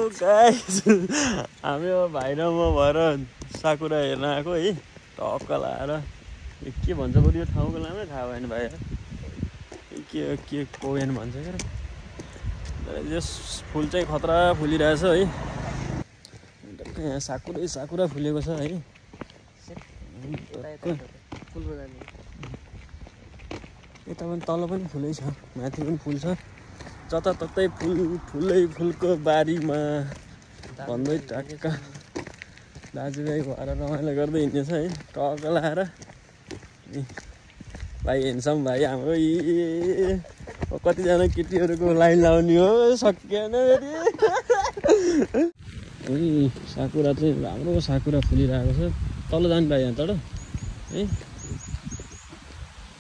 guys हामी भाइ र म भएर साकुरा हेर्न आएको है टक्क लाएर के भन्छ बरु यो ठाउँको नामै थाहा भएन भाइ के कोवेन भन्छ क्या यस फुल चाहिँ खतरा फुलिरहेछ है यहाँ साकुरा फुलेको छ है यता पनि तल पनि फुलै छ माथि पनि फुल छ जताततै फुलै फुलको बारीमा भन्दै टक्क दाजुभाइ भएर रमाइलो गर्दै हिँड्नेछ है टक्क लाएर भाइ हेन्सम भाइ हाम्रो कतिजना केटीहरूको लाइन लाउने हो सकिएन फेरि साकुरा चाहिँ राम्रो साकुरा फुलिरहेको छ तल जानु भाइ यहाँ तल है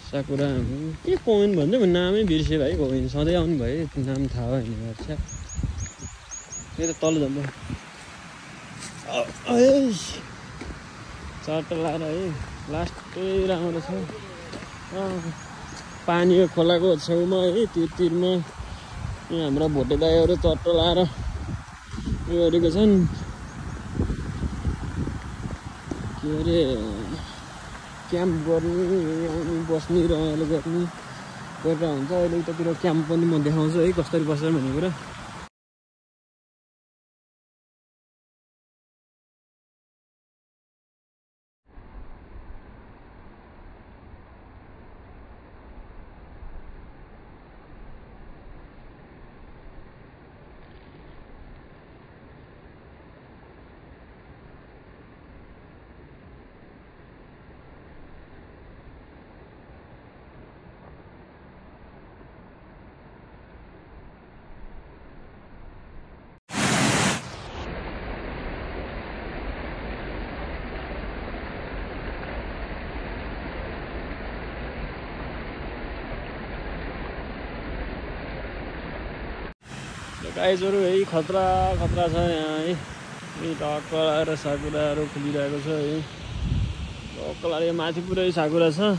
साकुरा के कोवेन भन्छ नामै बिर्सेँ भाइ कोवेन सधैँ आउनु भयो नाम थाहा भएन गर्छ त्यही त तल जान्छ चट्ट लाएर है लास्टै राम्रो छ पानी खोलाको छेउमा है तिरमा यहाँ हाम्रा भोटे दाइहरू चट्ट लाएर उयो गरेको छन् के अरे क्याम्प गर्ने बस्ने रमाइलो गर्ने गरेर हुन्छ अहिले उतातिर क्याम्प पनि म देखाउँछु है कसरी बस्छ भन्ने कुरा गाइजहरू है खतरा छ यहाँ है टक्क लाएर साकुराहरू फुलिरहेको छ है टक्क लाएर माथि पुरै साकुरा छ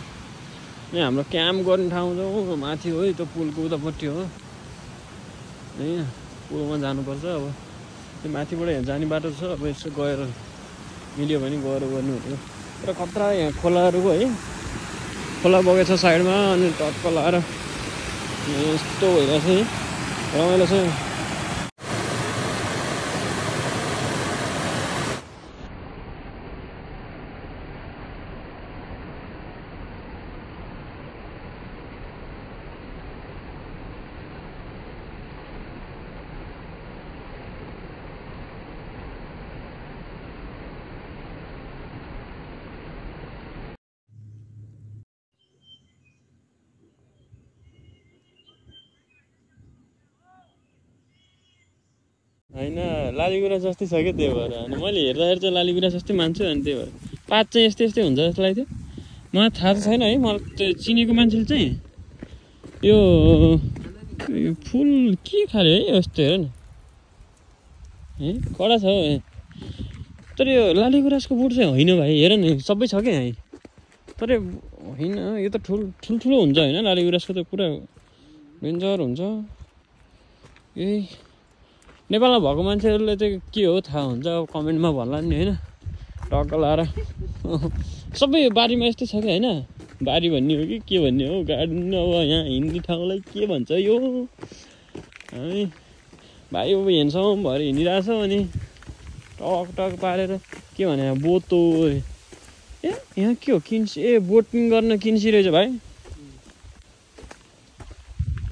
यहाँ हाम्रो क्याम्प गर्ने ठाउँ चाहिँ माथि हो है त्यो पुलको उतापट्टि हो है पुलमा जानुपर्छ अब त्यो माथिबाट यहाँ जाने बाटो छ अब यसो गएर मिल्यो भने गएर गर्नु हो तर खतरा यहाँ खोलाहरूको है खोला बगेछ साइडमा अनि टक्क लाएर यस्तो भइरहेछ है रमाइलो छ होइन लालीगुराँस जस्तै छ क्या त्यही भएर अनि मैले हेर्दाखेरि चाहिँ लालीगुराँस जस्तै मान्छु अनि त्यही भएर पात चाहिँ यस्तै हुन्छ जस्तो लाग्थ्यो मलाई थाहा त छैन है मलाई त्यो चिनेको मान्छेले चाहिँ यो फुल के खाले है यस्तो हेर न है कडा छ हौ तर यो लालीगुराँसको बोट चाहिँ होइन भाइ हेर न सबै छ क्या यहाँ तर होइन यो त ठुल्ठुलो हुन्छ होइन लालीगुराँसको त पुरा डेन्जर हुन्छ यही नेपालमा भएको मान्छेहरूले चाहिँ के हो थाहा हुन्छ अब कमेन्टमा भन्ला नि होइन टक्क लाएर सबै बारीमा यस्तै छ कि होइन बारी भन्ने हो कि के भन्ने हो गार्डन अब यहाँ हिँड्ने ठाउँलाई के भन्छ यो है भाइ अब हिँड्छौँ भएर हिँडिरहेछ अनि टक पारेर के भने बोतो ए यहाँ के हो किन्सी ए बोटिङ गर्न किन्सी रहेछ भाइ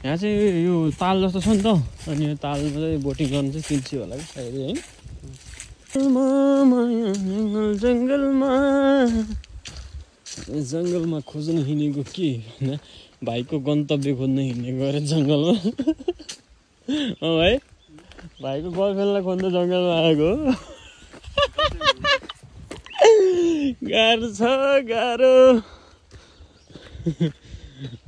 यहाँ चाहिँ यो ताल जस्तो छ नि त अनि यो तालमा चाहिँ बोटिङ गर्न चाहिँ किन्छु होला कि सायद है जङ्गलमा खोज्न हिँडेको के होइन भाइको गन्तव्य खोज्न हिँडेको अरे जङ्गलमा भाइ भाइको गर्लफ्रेन्डलाई खोज्न जङ्गलमा आएको गाह्रो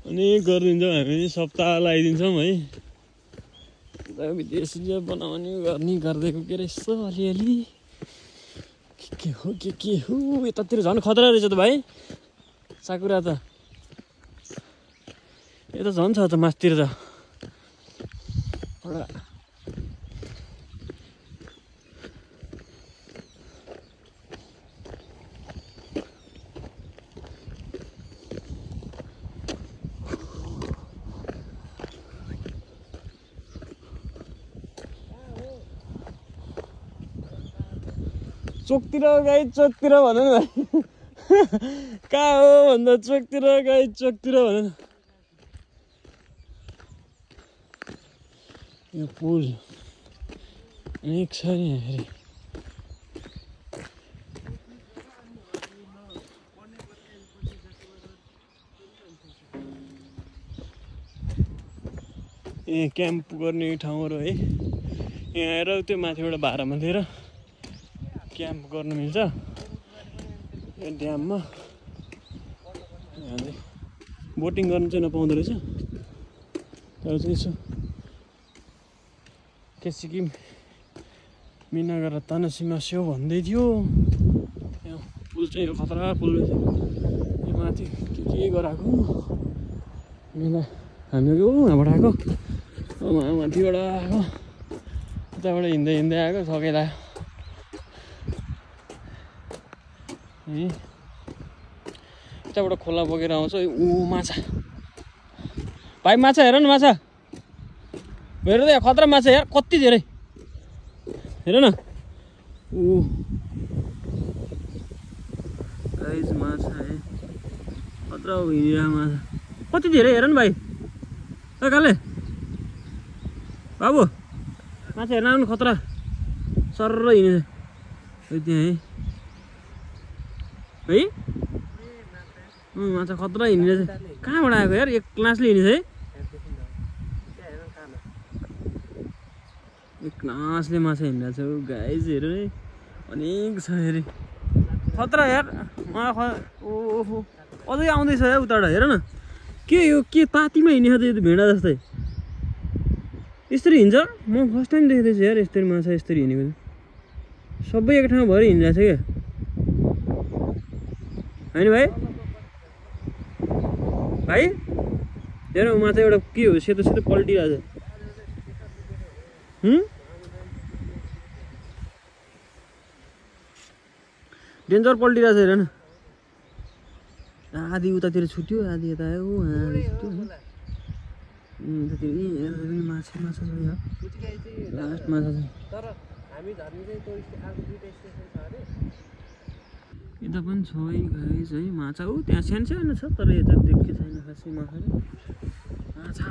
अनि गरिदिन्छौँ हामी सप्ताह लगाइदिन्छौँ है विदेश बनाउने गर्ने गरिदिएको के रहेछ अलिअलि के हो यतातिर झन् खतरा रहेछ त भाइ साकुरा त यता झन् छ त मासतिर त चोकतिर गाई चोकतिर भन न भाइ कहाँ हो भन्दा चोकतिर गाई चोकतिर भन न यो पुल अनेक छ नि हेरी ए क्याम्प गर्ने ठाउँहरू है यहाँ आएर त्यो माथिबाट भाडामा दिएर क्याम्प गर्न मिल्छ यो ड्याममा बोटिङ गर्नु चाहिँ नपाउँदो रहेछ तर चाहिँ यसो के सिक्किम मिनागरा तानासीमा स्यो भन्दै थियो यहाँ पुल चाहिँ यो खतरा पुल रहेछ यो माथि के गराएको हामी यहाँबाट आएको माथिबाट आएको उताबाट हिँड्दै हिँड्दै आएको सकेला यताबाट खोला बगेर आउँछ ऊ माछा भाइ माछा हेर न माछा हेर त खतरा माछा यार कति धेरै हेर न ऊ गाइस माछा है खतरा हिँडिरहेको माछा कति धेरै हेर न भाइ ए काले बाबु माछा हेर्न आउनु खतरा सर्र हिँडेछ त्यहाँ है माछा खतरा हिँडिरहेछ कहाँबाट आएको यार एक क्लासले हिँडेछ है एक क्लासले माछा हिँडिरहेछ गाइस हेर है अनेक छ हेरे खतरा यार ओहो अझै आउँदैछ है उताबाट हेर न के यो के पातीमा हिँडेछ त यो भेडा जस्तै यसरी हिँड्छ म फर्स्ट टाइम देख्दैछु यार यसरी माछा यसरी हिँडेको सबै एक ठाउँ भएर हिँडिरहेछ क्या होइन भाइ भाइ हेर माछा एउटा के हो सेतो सेतो पल्टिरहेछ डेन्जर पल्टिरहेछ हेर न आधी उतातिर छुट्यो आधी यता आयो आधी छुट्यो माछा माछा छ लास्ट माछा छ यता पनि छ है गाइस है माछा हो त्यहाँ सानो सानो छ तर यता देखेको छैन खासै माछा माछा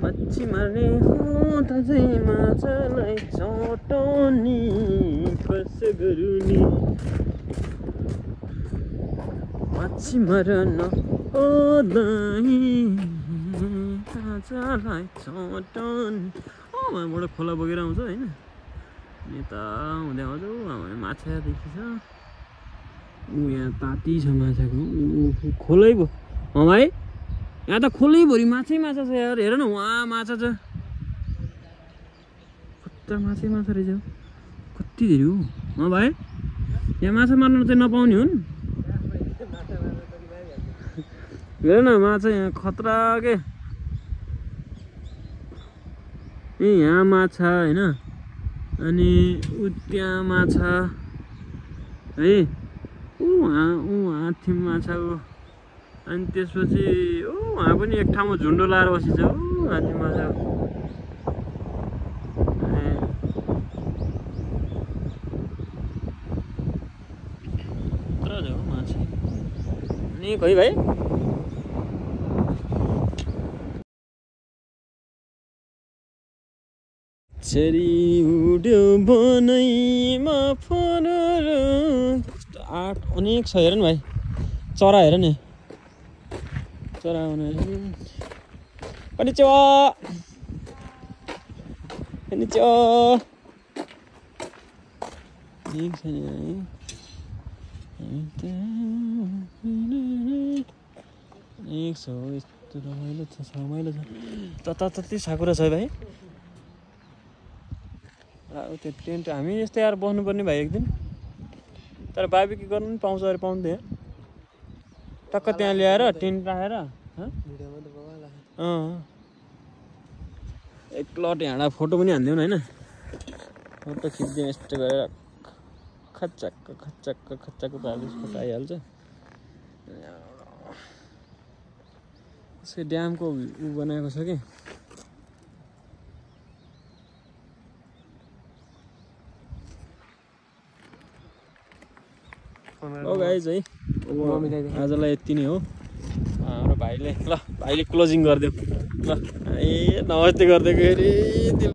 मच्छी मार्ने हो त चाहिँ माछालाई चटनी कसो गरुनी मच्छी मार्न ओलाई माछालाई चटनी वहाँबाट खोला बगेर आउँछ होइन यता हुँदै आउँछ माछा देखिन्छ ऊ यहाँ ताती छ माछाको खोलै भयो भाइ यहाँ त खोलैभरि माछै माछा छ यार हेर न वहाँ माछा छ कत्रो माछै माछा रहेछ कति धेरै हो भाइ यहाँ माछा मार्न चाहिँ नपाउने हुन् हेर न माछा यहाँ खतरा के यहाँ माछा होइन अनि ऊ त्यहाँ माछा है वहाँ थिम माछा हो अनि त्यसपछि वहाँ पनि एक ठाउँमा झुन्डो लाएर बसिन्छ हात्ती माछा माछा अनि खै भाइ चरी उड्यो बनैमा फरर आठ अनेक छ हेर न भाइ चरा हेर नि चरा आउने konnichiwa konnichiwa एक छ नि एक छ यस्तो रमाइलो छ तताततै साकुरा छ भाइ त्यो टेन्ट हामी यस्तै यार बस्नुपर्ने भाइ एक दिन तर बार्बिक्यु गर्नु पनि पाउँछ अरे पाउँदैन टक्क त्यहाँ ल्याएर टेन्ट राखेर एक लट हाँडा फोटो पनि हान्दिउँ न होइन फोटो खिच्दिउँ यस्तो गरेर खच्चाक्क खच्चाक्क खच्चाक्क पारिस फोटो आइहाल्छ यसको ड्यामको ऊ बनाएको छ कि गाइज है आजलाई यति नै हो हाम्रो भाइले ल भाइले क्लोजिङ गरिदिउँ ल ए नमस्ते गरिदिएको अरे